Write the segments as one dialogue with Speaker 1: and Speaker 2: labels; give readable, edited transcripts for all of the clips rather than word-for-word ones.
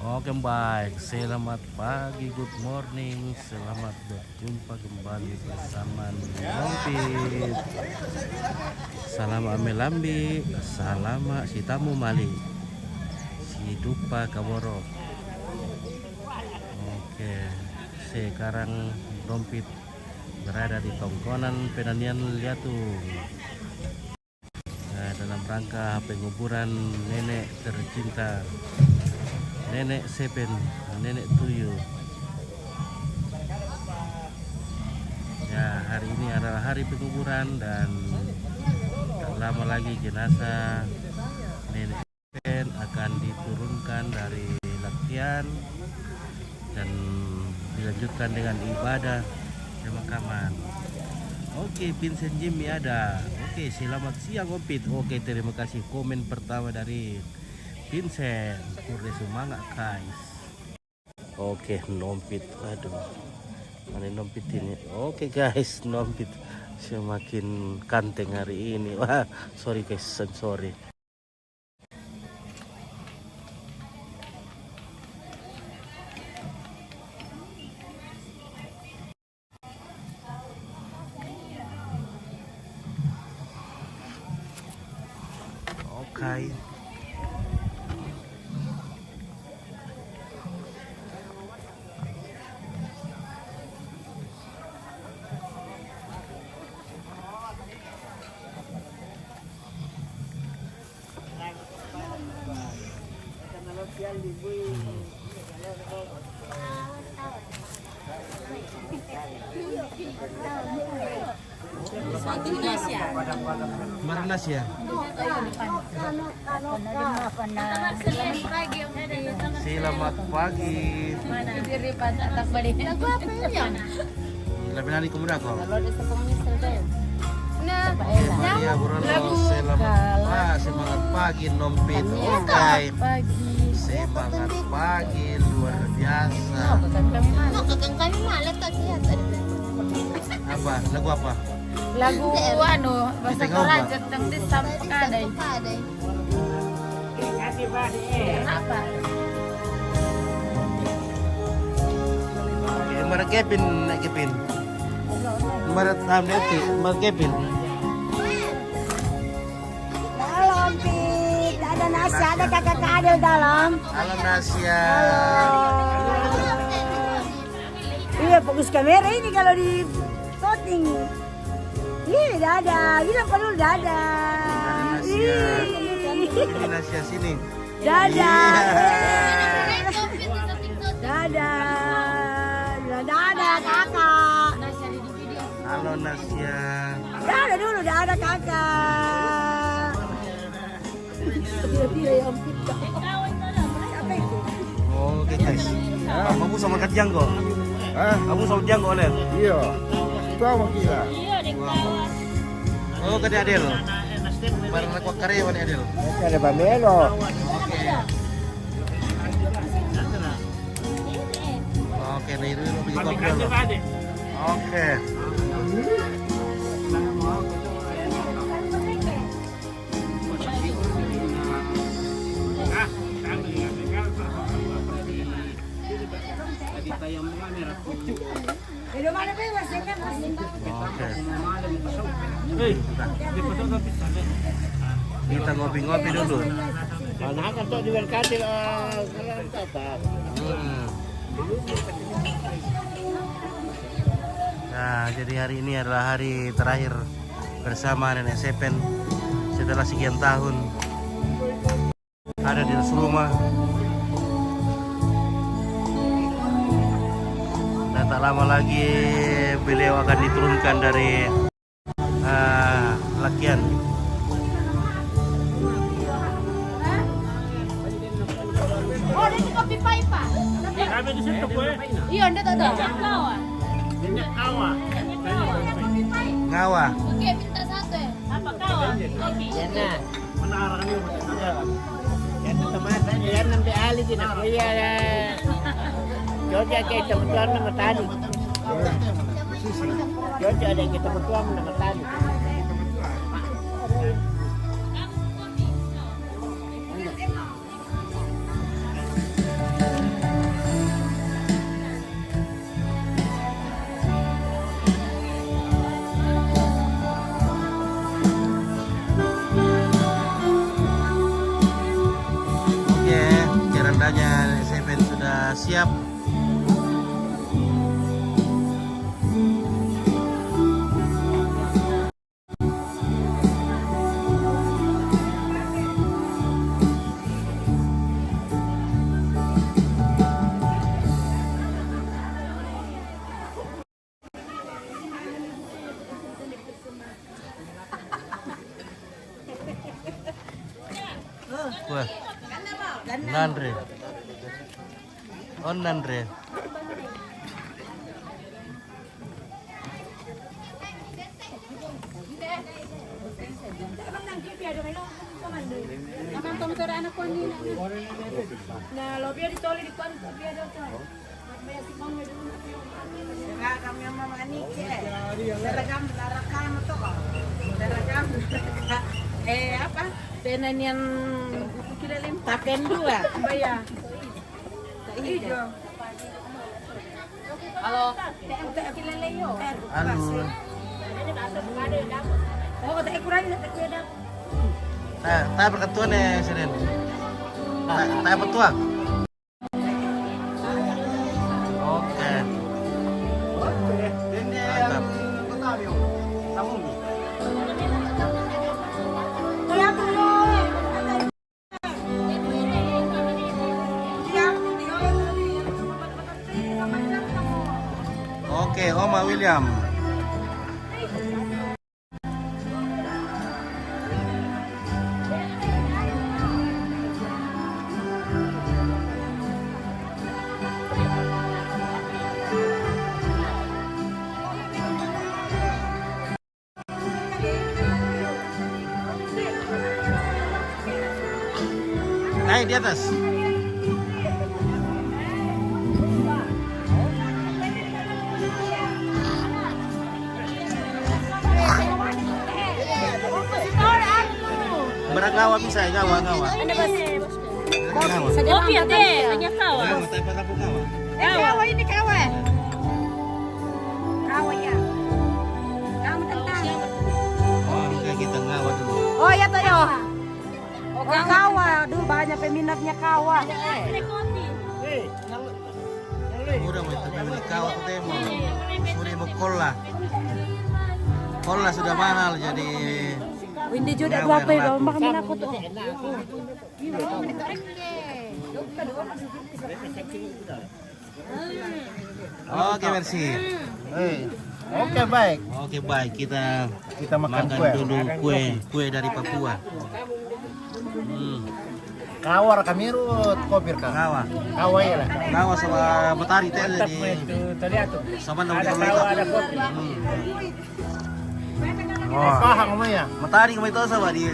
Speaker 1: Oke baik, selamat pagi, good morning, selamat berjumpa kembali bersama Nompit. Salam amelambi, salam si tamu mali, si dupa kaboro. Oke, sekarang Nompit berada di tongkonan Penanian Liatung. Dalam rangka penguburan nenek tercinta, Nenek Sepen, Nenek Tuyul. Ya, hari ini adalah hari penguburan dan tak lama lagi jenazah Nenek Sepen akan diturunkan dari Lakian dan dilanjutkan dengan ibadah pemakaman. Oke, Vincent Jimmy ada. Oke, selamat siang Opit. Oke, terima kasih komen pertama dari Vincent. Kurde semangat guys. Oke, Nompit. Aduh, mana Nompit ini? Oke guys, Nompit semakin kanteng hari ini. Wah, sorry guys, sorry. Oke. Maranas ya. Selamat pagi. Lebih nani kemudian kau. Maria Burano, selamat semangat pagi Nompit. Oke. Semangat pagi luar biasa. Apa? Lagu apa?
Speaker 2: Lagu bahasa Toraja tentang desa Pakadai. Kenapa?
Speaker 1: Mara Kevin, nak Kevin. Mara tam nanti, Mara Kevin.
Speaker 3: Dalam Pit, ada nasi, ada kakak Kadel dalam.
Speaker 1: Halo Nasya.
Speaker 3: Iya, fokus kamera ini kalau di shooting. Ih, dadah. Bilang kalau dadah.
Speaker 1: Ini Nasya sini.
Speaker 3: Dadah. Dadah. Dadah kakak.
Speaker 1: Halo Nasya.
Speaker 3: Dadah dulu, dadah kakak. Tidak yang Pit. Siapa itu?
Speaker 1: Oke guys. Kamu sama Kajang kok? Kamu sama Jang kok, Lel?
Speaker 4: Iya, itu apa kira?
Speaker 1: Oh, ke Adel. Barang aku karyawan Adel.
Speaker 4: Ada Bamelo.
Speaker 1: Oke, nah itu bikin kopi dulu. Oke. Kita ngopi-ngopi dulu.
Speaker 4: Mana kan tuh diberkati
Speaker 1: Nah, jadi hari ini adalah hari terakhir bersama Nenek Sepen setelah sekian tahun ada di rumah. Dan tak lama lagi beliau akan diturunkan dari Lakian.
Speaker 2: Oh, ada kopi paipa. Iya, ndak ada.
Speaker 1: Ngawa.
Speaker 2: Oke, minta satu ya. Apa kawa? Oke.
Speaker 4: Yan teman-teman, yan nanti ahli tidak kuya ya. Jojo kayak teman-teman nama tadi. Jojo ada kita teman-teman nama tadi.
Speaker 1: Tandanya Seven sudah siap. Wah, Nandre. Oh Nandre.
Speaker 3: Apa? Penan yang taken dua. Bayar. Halo.
Speaker 1: Halo.
Speaker 3: Oh, tak kurang tak ada.
Speaker 1: Tayo berketua nih Senin. Tayo berketua. Oke. Mantap. Oke, Oma William. Naik di atas. Beragawa bisa, gawa.
Speaker 3: Ada bos.
Speaker 1: Gawa.
Speaker 3: Kopi teh, banyak kawan.
Speaker 1: Gawa, tayo patapok gawa.
Speaker 3: Kawan ini kawan. Kawan ya. Kamu tentang.
Speaker 1: Oh, kayak kita gawa dulu.
Speaker 3: Oh ya Toyo. Oh kawa, aduh banyak peminatnya kawa.
Speaker 1: Udah mau itu beli kawa tuh temo. Sudah mau kola. Kola sudah mahal jadi.
Speaker 3: Windy juga dua pe, makan aku tuh.
Speaker 1: Oke, merci.
Speaker 4: Oke, baik.
Speaker 1: Oke, baik. Kita
Speaker 4: makan
Speaker 1: dulu kue dari Papua.
Speaker 4: Kawar kami rut kopir kan.
Speaker 1: Kawa.
Speaker 4: Kawa ya lah.
Speaker 1: Kawa sama betari teh jadi.
Speaker 4: Terlihat tuh.
Speaker 1: Sama nama
Speaker 4: Ada
Speaker 1: kita
Speaker 4: kawa, ada kopi.
Speaker 1: Oh,
Speaker 4: Paham namanya.
Speaker 1: matari kami itu sama di.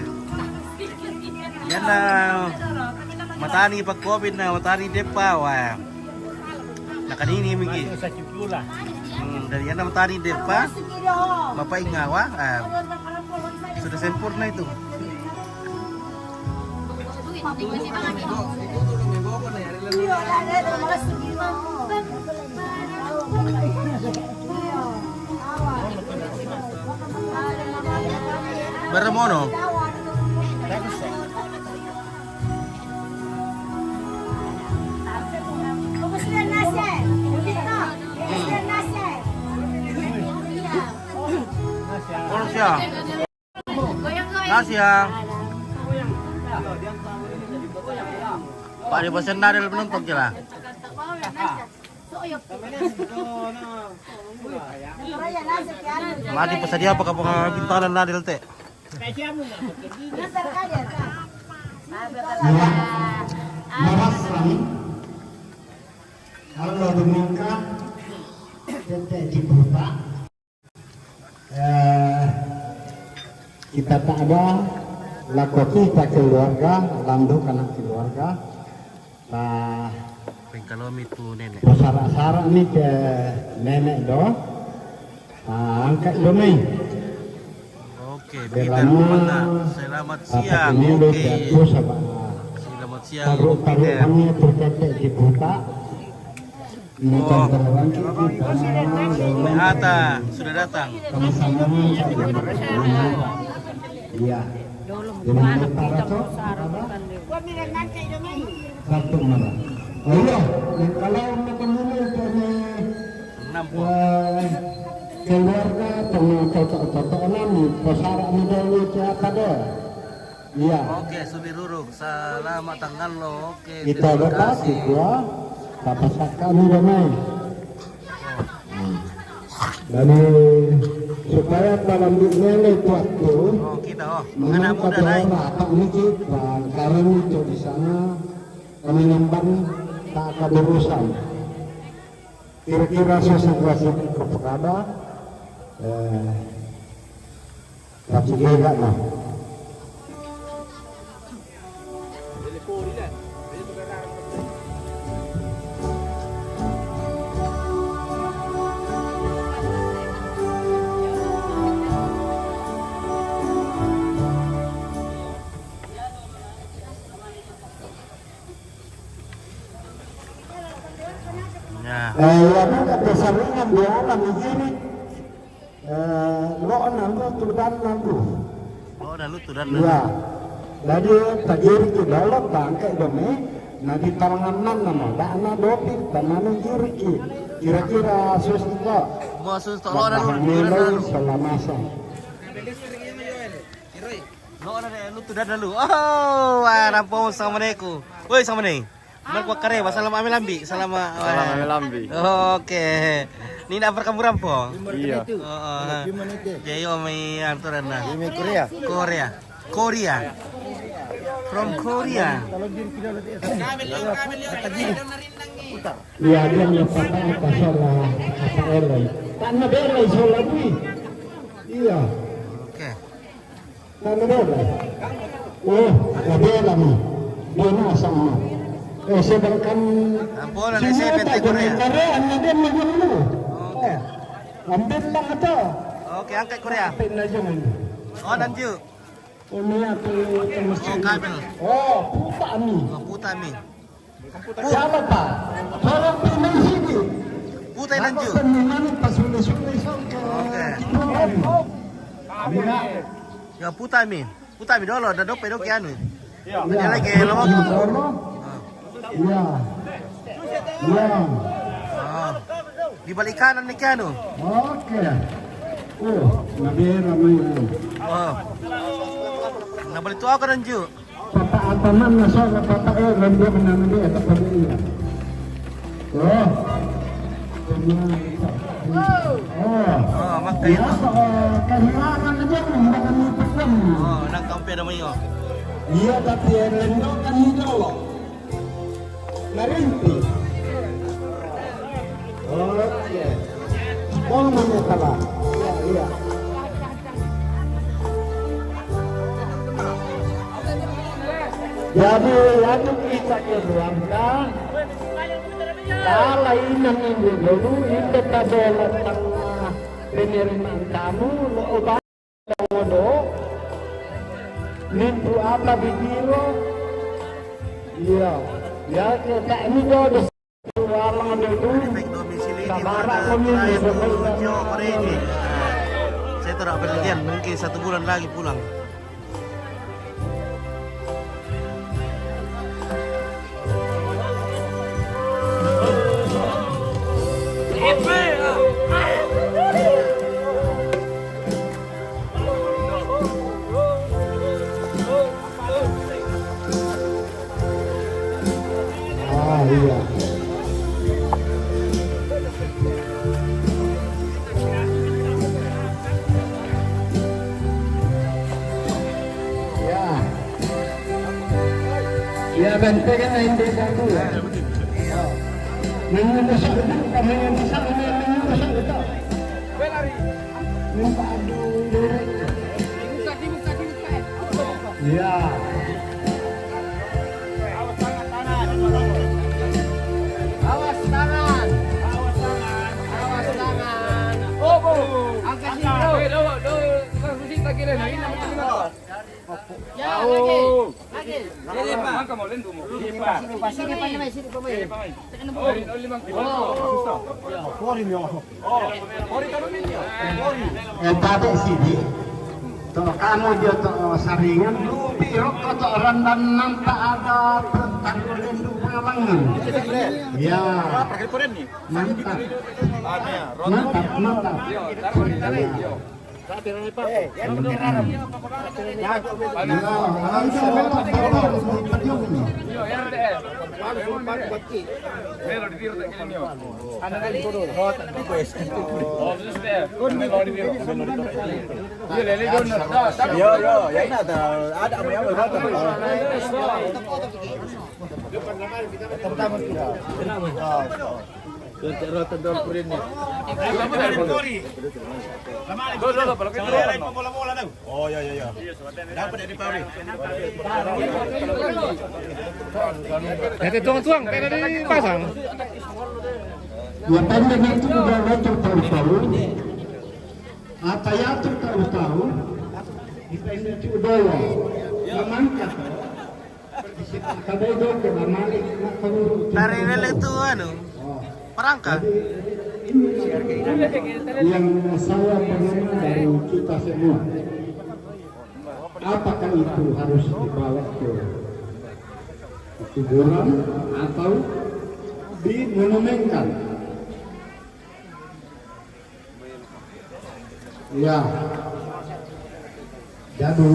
Speaker 1: Yan na matani pag COVID na matani depa wa. Nakanini migi.
Speaker 4: Sa Kipula.
Speaker 1: Dari yan na matani depa. Mapaingawa. Sudah sempurna itu. Beramono. Orsia. Nasi ya. Pak di bosan dari penonton kira. Mati pesadia apa kapal bintangan nadil teh.
Speaker 5: Kalau demikian kita dibuka, kita tak ada lakukan kita keluarga, landuk anak keluarga,
Speaker 1: Pengkalomi tu nenek.
Speaker 5: bersara-sara ni ke nenek do, angkat domai.
Speaker 1: Oke, Peter Pemanda. Selamat siang. Oke. Selamat siang, Peter.
Speaker 5: Kami terkait dibuka.
Speaker 1: Oh, Beata sudah datang.
Speaker 5: Iya. Kartu merah. Oh iya, kalau pemilih itu
Speaker 1: Nampol.
Speaker 5: keluarga tengah cocok-cocok nami pesara dulu siapa deh? Iya.
Speaker 1: Oke, Subiruruk. Selamat tanggal lo. Oke,
Speaker 5: Kita
Speaker 1: terima
Speaker 5: lepas
Speaker 1: kasih.
Speaker 5: ya. Kata kami damai. Dari supaya dalam nilai waktu
Speaker 1: Oh, kita anak
Speaker 5: memang
Speaker 1: muda naik.
Speaker 5: apa ini dan karena itu di sana kami nampak tak ada urusan. Kira-kira sesuatu kepada tapi enggak lah.
Speaker 1: Ya.
Speaker 5: Yang ada saringan dia alam ini. Lo nanti tudan nanti.
Speaker 1: Oh, dah lu tuh dan
Speaker 5: Iya. Jadi tajir itu dalam bangkai demi. Nah di tarangan nama. Dana dopi tanah kiri. Kira-kira susah.
Speaker 1: Mau sus lo dah lu tuh dan
Speaker 5: Nilai
Speaker 1: lu.
Speaker 5: selama masa.
Speaker 1: Lo dah lu tuh dan lu. Oh, rampung sama neku. Woi sama nih. Merkuak kare, salam ambil lambi, salam ambil
Speaker 6: lambi.
Speaker 1: Oke, ini nak perkamu rampung.
Speaker 6: Iya.
Speaker 1: Jayo mi aturan nah.
Speaker 6: Ini Korea.
Speaker 1: Korea. From Korea.
Speaker 5: Iya dia menyatakan apa salah apa elai. Tanah belai salah bui. Iya.
Speaker 1: Oke.
Speaker 5: Tanah belai. Oh, lebih lama. Dia sama. Sedangkan
Speaker 1: Ampun, ada saya PT Korea.
Speaker 5: Korea dia dulu.
Speaker 1: Oke.
Speaker 5: Ambil lah ada.
Speaker 1: Oke, angkat Korea.
Speaker 5: Ambil aja ini.
Speaker 1: Oh, nanti.
Speaker 5: Ini aku
Speaker 1: Oh, kabel.
Speaker 5: Oh, puta ni.
Speaker 1: Oh, puta mi.
Speaker 5: Siapa pak? Orang pindah sini.
Speaker 1: Puta nanti.
Speaker 5: Seniman pas sulit-sulit
Speaker 1: Oke.
Speaker 5: Iya.
Speaker 1: Ya puta mi. Puta mi dolo, dah dope doke anu.
Speaker 5: Iya.
Speaker 1: Dia lagi lomok.
Speaker 5: Iya. Iya.
Speaker 1: Oh. Di balik kanan nih anu.
Speaker 5: Oke. Oh, nabi ramai.
Speaker 1: Oh. Nah, balik tua kan Ju.
Speaker 5: Papa ataman nasol papa lembur nama dia atau dia. Oh.
Speaker 1: Oh, maka itu.
Speaker 5: Kehilangan aja bukan pesan.
Speaker 1: Oh, nak kampe namanya.
Speaker 5: Iya tapi lendo kan hijau loh. Narinti. Oke. Oh mana salah. Iya iya. Jadi yang kita keluarkan kalau ini minggu dulu itu pada tengah penerimaan tamu lo obat lo minggu apa biro iya ya kita ini jodoh orang dulu
Speaker 1: Efek domisili ini
Speaker 5: Sabara
Speaker 1: pada
Speaker 5: kami
Speaker 1: mulai
Speaker 5: ini
Speaker 1: menuju Korea ini. Saya tidak berlian, mungkin 1 bulan lagi pulang.
Speaker 5: ah iya ya ya bentengan hindi dulu ya menyusah kami yang bisa menyusah itu minta adu ya
Speaker 4: Awas tangan. Awas tangan. Awas tangan. Oh, bu. Angkat sini, bro. Kan rusik tak kira lagi nama kita.
Speaker 2: Ya, lagi. Lagi.
Speaker 4: Ini Pak. Mangka mau lendu mo. Ini Pak.
Speaker 2: Sini pa naman, sini pa may. Tekan mo.
Speaker 5: Tadi sini tuh kamu dia tuh saringan lu biro kata orang dan nampak ada pertanggungan tangan. Ya. Mantap. Mantap.
Speaker 4: tuang kayak tadi pasang.
Speaker 5: Ya pendek itu udah lecur tahu-tahu. Apa ya tuh tahu-tahu? Dipendek itu udah memangkat. Kada itu kemalik nak kamu.
Speaker 1: Tari lele itu anu. Perangkat.
Speaker 5: Yang saya pengen dari kita semua. Apakah itu harus dibawa ke kuburan atau dimonumenkan? Ya. Jadi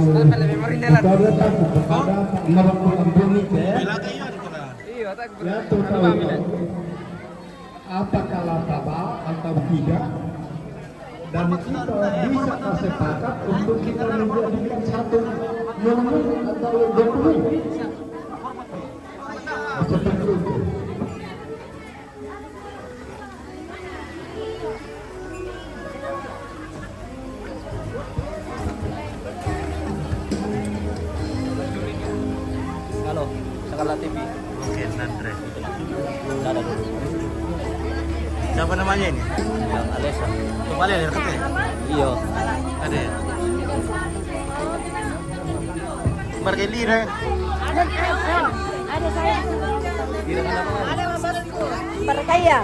Speaker 5: kita datang kepada Marapun Ampuni ya tahu apakah lataba atau tidak, dan kita bisa sepakat untuk kita menjadikan satu monumen atau dokumen seperti itu.
Speaker 6: Halo, Sakala TV.
Speaker 1: Oke, Andre. Siapa namanya ini?
Speaker 6: Yang Alesa.
Speaker 1: Kembali dari kete.
Speaker 6: Iya.
Speaker 1: Ada. Margeli deh.
Speaker 3: Ada saya.
Speaker 6: Ada
Speaker 3: Berkaya.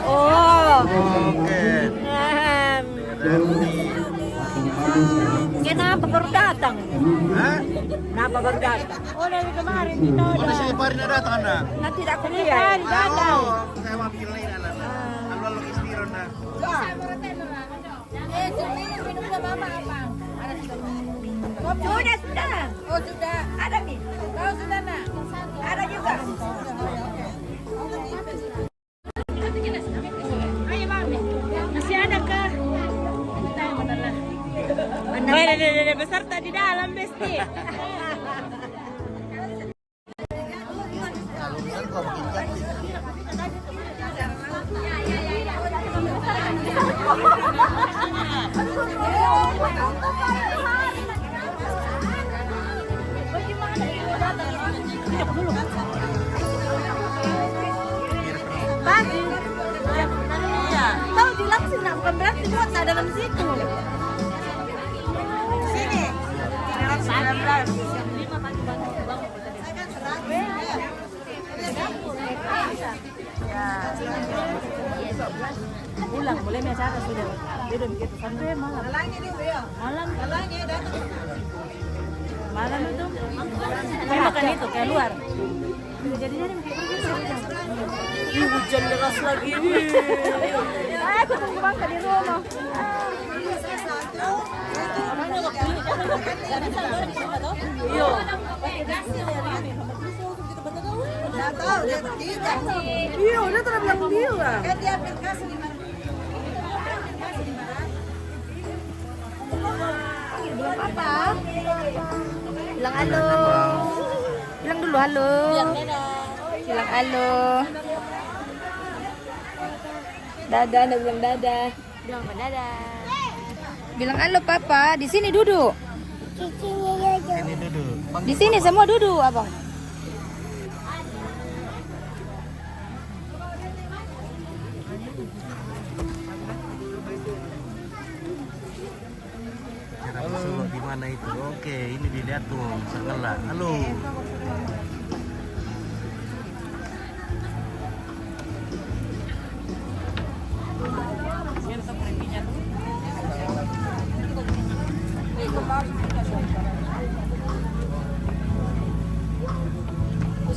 Speaker 3: Oh.
Speaker 1: Oke.
Speaker 3: Kenapa baru datang?
Speaker 1: Hah?
Speaker 3: Kenapa baru datang? Oh dari kemarin kita
Speaker 1: Mana sih Pak Rina datang Anda?
Speaker 3: nanti aku lihat.
Speaker 1: Oh, saya mau pilih lain anak. Alwal lo istirahat dah.
Speaker 3: Sudah. Oh sudah. Ada nih. Kau sudah nak? Ada juga. Ayo mami. Masih ada kah? Mana beserta di dalam Besti. Pagi. Tahu dilapsin nak, bukan berarti buat dalam situ. Sini. 19. Pulang boleh biasa sudah. Dia udah begitu sampai malam. Malam itu. Kayak makan itu kayak luar. Jadinya dia kayak begitu. Hujan deras lagi. Aku tunggu bangsa di rumah. Iya. Nggak tahu dia tidak. Iya, udah terlalu bilang dia lah. Kan dia aplikasi di mana? Bilang apa? Bilang halo. Bilang dulu halo. Bilang halo. Dadah, udah bilang dadah. Bilang apa dadah? Bilang halo papa, di sini duduk.
Speaker 1: Sini duduk.
Speaker 3: Di sini semua duduk, abang.
Speaker 1: Halo. Di mana itu? Oke, ini dilihat tuh, Sakala. Halo.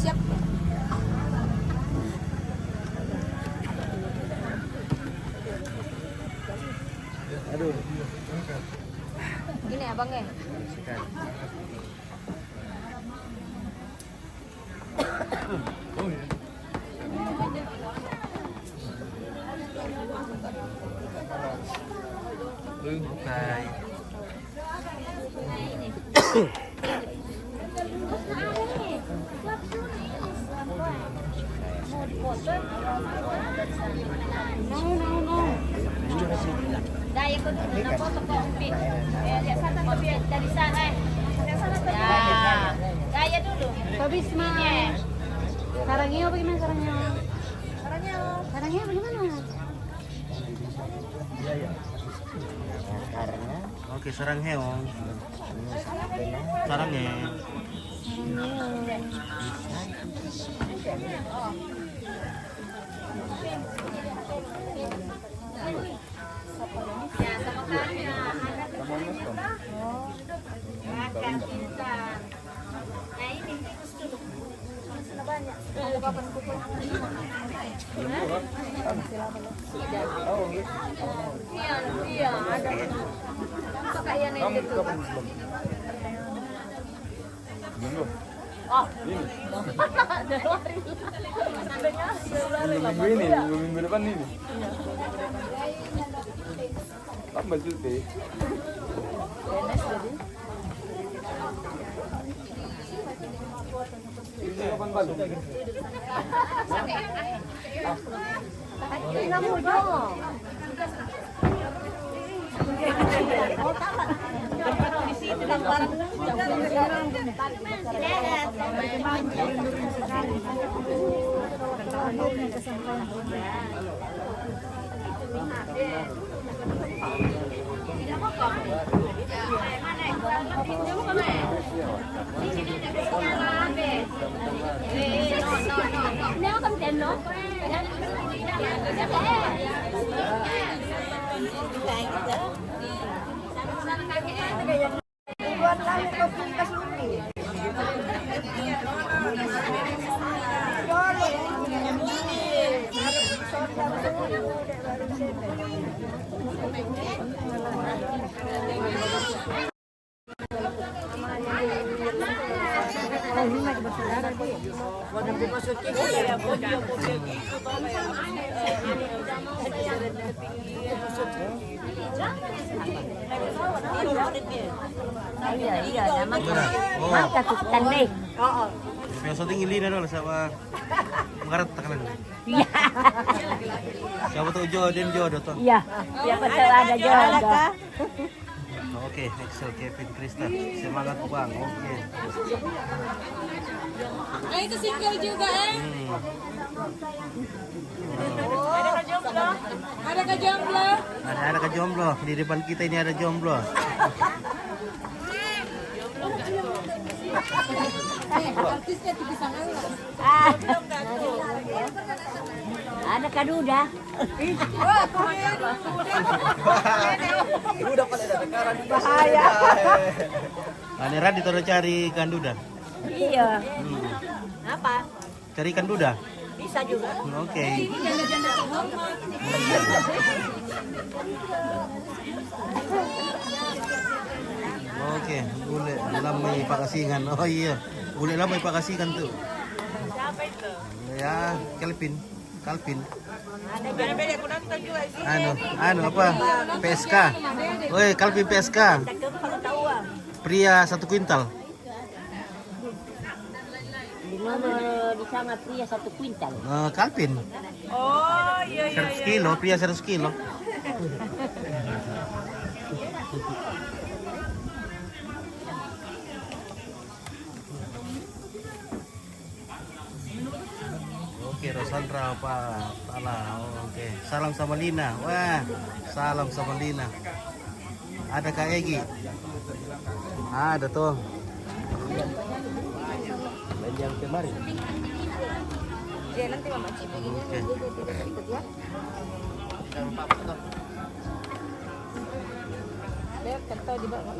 Speaker 3: Siap.
Speaker 2: abangnya.
Speaker 1: Sekali. Okay.
Speaker 2: Daya ko na foto ko umpi. Lihat sana tapi dari sana. Ya. Daya dulu.
Speaker 3: Bisma. Sarangnya bagaimana sarangnya? Sarangnya bagaimana?
Speaker 1: Oke, sarang heong. Sarangnya.
Speaker 2: Ya, sama kami. Makan kita. Nah, ini tikus dulu. Sudah banyak. Ada kapan kumpul? Iya, ada. Pakai yang itu. Oh,
Speaker 4: Minggu depan ini. Tambah cuti. Ini kapan balik?
Speaker 3: Kamu dong.
Speaker 1: Oh. Biasa tinggi lina dulu sama mengarat takalan.
Speaker 3: Iya.
Speaker 1: Siapa tuh jodoh jodoh tuh.
Speaker 3: Iya. Siapa tahu ada jodoh.
Speaker 1: Oke, Excel Kevin Krista. Semangat Bang. Oke.
Speaker 2: itu single juga Ada kejomblo? Ada kejomblo?
Speaker 1: Ada kejomblo. Di depan kita ini ada jomblo.
Speaker 2: Artisnya di sana.
Speaker 3: Ada kaduda.
Speaker 6: Udah pada ada sekarang di
Speaker 3: Bahaya.
Speaker 1: Ane Radit udah cari ikan duda.
Speaker 3: Iya. Apa?
Speaker 1: Cari ikan duda.
Speaker 3: Bisa juga.
Speaker 1: Oke. Oke, bule lamai Pakasingan. Oh iya, bule lamai Pakasingan tuh.
Speaker 3: Siapa itu?
Speaker 1: Ya, Calvin.
Speaker 3: Beda-beda aku nonton juga sih.
Speaker 1: Anu apa? PSK. Woi, Calvin PSK.
Speaker 3: Kalau tahu
Speaker 1: Pria 1 kuintal.
Speaker 3: di nomor di sana pria 1 kuintal.
Speaker 1: Calvin.
Speaker 3: Oh iya
Speaker 1: 100 kilo, pria 100 kilo. Oke, Rosandra apa? Salah. Oke. Salam sama Lina. Wah, salam sama Lina. Ada Kak Egi. Ada tuh.
Speaker 6: yang kemarin.
Speaker 2: Dia nanti Mama Cipi ini
Speaker 1: Oke.
Speaker 2: ikut ya. Dia kentau di bawah.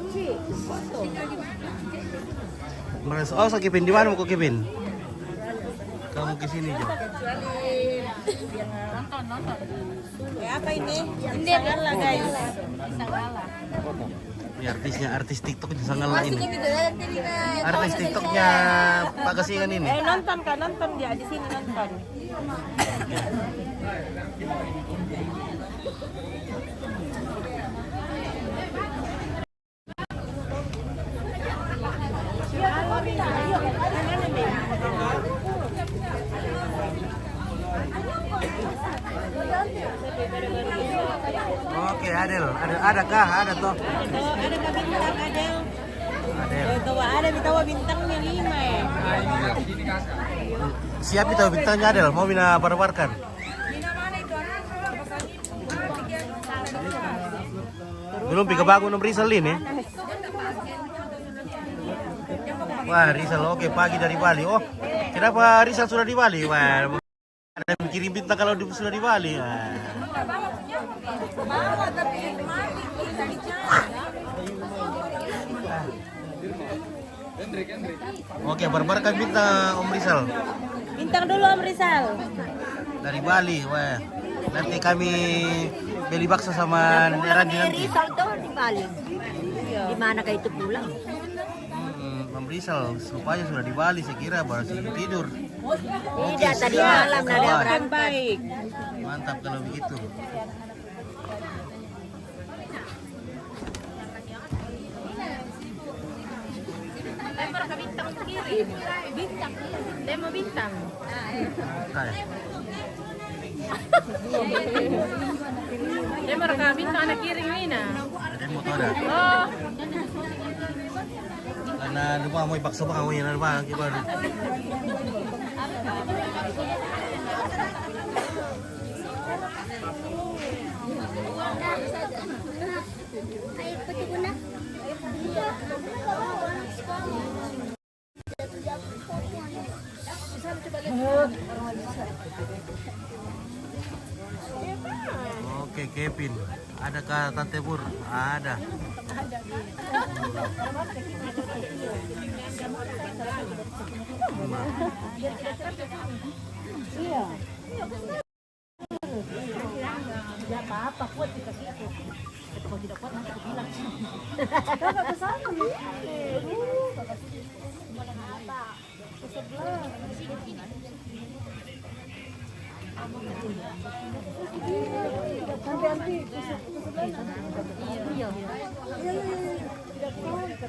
Speaker 1: Oh, sa Kevin, di mana mo ko Kevin? kamu ke sini Jo.
Speaker 3: Apa ini? Sagala guys.
Speaker 1: Ini artisnya, artis TikTok di Sanggala ini. Artis TikToknya Pak Kesingan ini.
Speaker 3: Nonton kan, nonton dia di sini nonton.
Speaker 1: Oke, Adel. Adakah? Ada toh.
Speaker 3: Ada kah bintang Adel?
Speaker 1: Adel.
Speaker 3: Tahu ada tahu bintangnya 5 ya.
Speaker 1: Siap itu bintangnya Adel. Mau bina barbar-barkan. Belum pi kebangun Rizal ini. Wah, Rizal oke pagi dari Bali. Oh, kenapa Rizal sudah di Bali? Wah, ada yang kirim bintang kalau sudah di Bali. Wah. Oke, barbarkan bintang Om Rizal.
Speaker 3: Bintang dulu Om Rizal.
Speaker 1: Dari Bali, wah. Nanti kami beli bakso sama Randi nanti.
Speaker 2: Rizal tuh di Bali. Di mana kayak itu pulang?
Speaker 1: Om Rizal, rupanya sudah di Bali, saya kira baru tidur.
Speaker 2: Tidak, tadi malam ada
Speaker 1: Wah,
Speaker 2: berangkat.
Speaker 3: Baik.
Speaker 1: mantap kalau begitu.
Speaker 2: Lempar ke bintang kiri. Bintang. Demo bintang.
Speaker 1: Nah,
Speaker 2: Lempar ke bintang anak kiri ini nah.
Speaker 1: ada motor ada.
Speaker 2: Oh.
Speaker 1: Karena lupa mau bakso bang, mau yang lupa gimana?
Speaker 2: Air putih guna.
Speaker 1: Oke, Kevin. Adakah Tante Pur? Ada.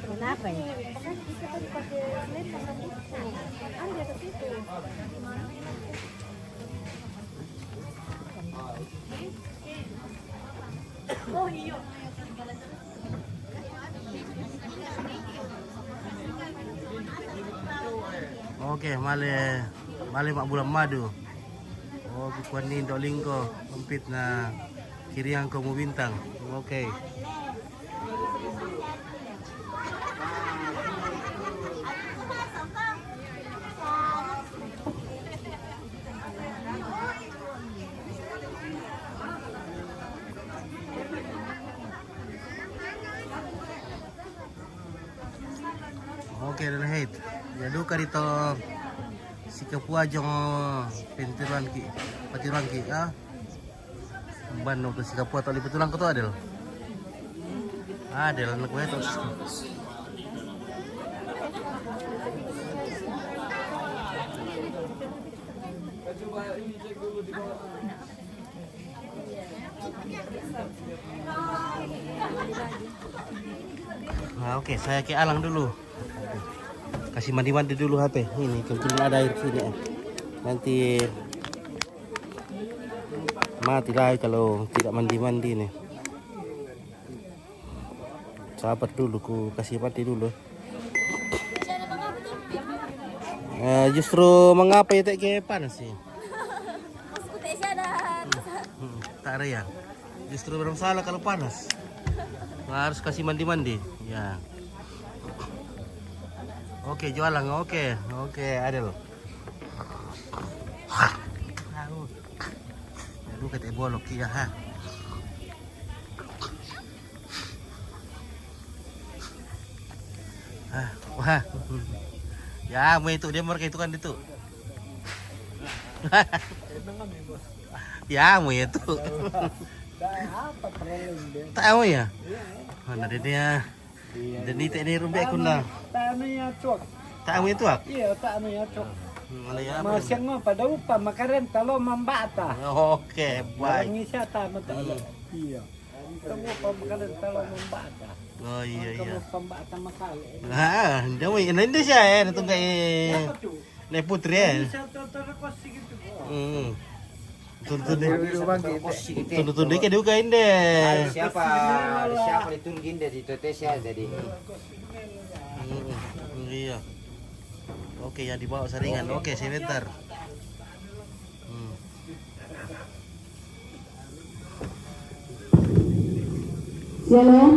Speaker 2: Kenapa ya?
Speaker 1: Oke, male mak bulan madu. Oh, kuan ni dok lingko, umpit na kiriang ko mo bintang. Oke. Oke, dan hate. Ya duka dito si kapua jong pintiran ki, patiran ki, ah. Bano to si kapua to liputulang ko to Adel. Adel anak gue to. Nah, oke, saya ke alang dulu. Kasih mandi-mandi dulu HP. Ini kebetulan ada air sini. Nanti mati lagi kalau tidak mandi-mandi nih. Sabar dulu, ku kasih mati dulu. Justru mengapa ya tak kayak panas sih? Tak ada ya. Justru bermasalah kalau panas. Harus kasih mandi-mandi. Ya. Oke, jualan. Oke, Adel. Aduh, kata bolok ya ha. Wah. Ya, mau itu dia mereka itu kan itu. Ya, mau itu.
Speaker 5: Apa terlalu dia?
Speaker 1: Tahu ya? Mana dia? Dan ini teknik rumbek aku lah.
Speaker 5: Tak anu ya cok.
Speaker 1: Tahu itu ak?
Speaker 5: Iya tak anu ya cok.
Speaker 1: Mana ya?
Speaker 5: Masih ngapa pada upah makanan kalau membata.
Speaker 1: Oke, baik.
Speaker 5: Orang wisata mata. Iya. Kamu upah makanan kalau membata.
Speaker 1: Oh iya iya.
Speaker 5: Kamu pembata makale.
Speaker 1: Ah, jauh ini Indonesia ya, itu kayak ne putri ya. Tuntun deh kayak diukain deh.
Speaker 6: Siapa ditunjukin dari Indonesia jadi.
Speaker 1: Iya. Oke, yang dibawa saringan. Oke, sebentar.
Speaker 7: Shalom.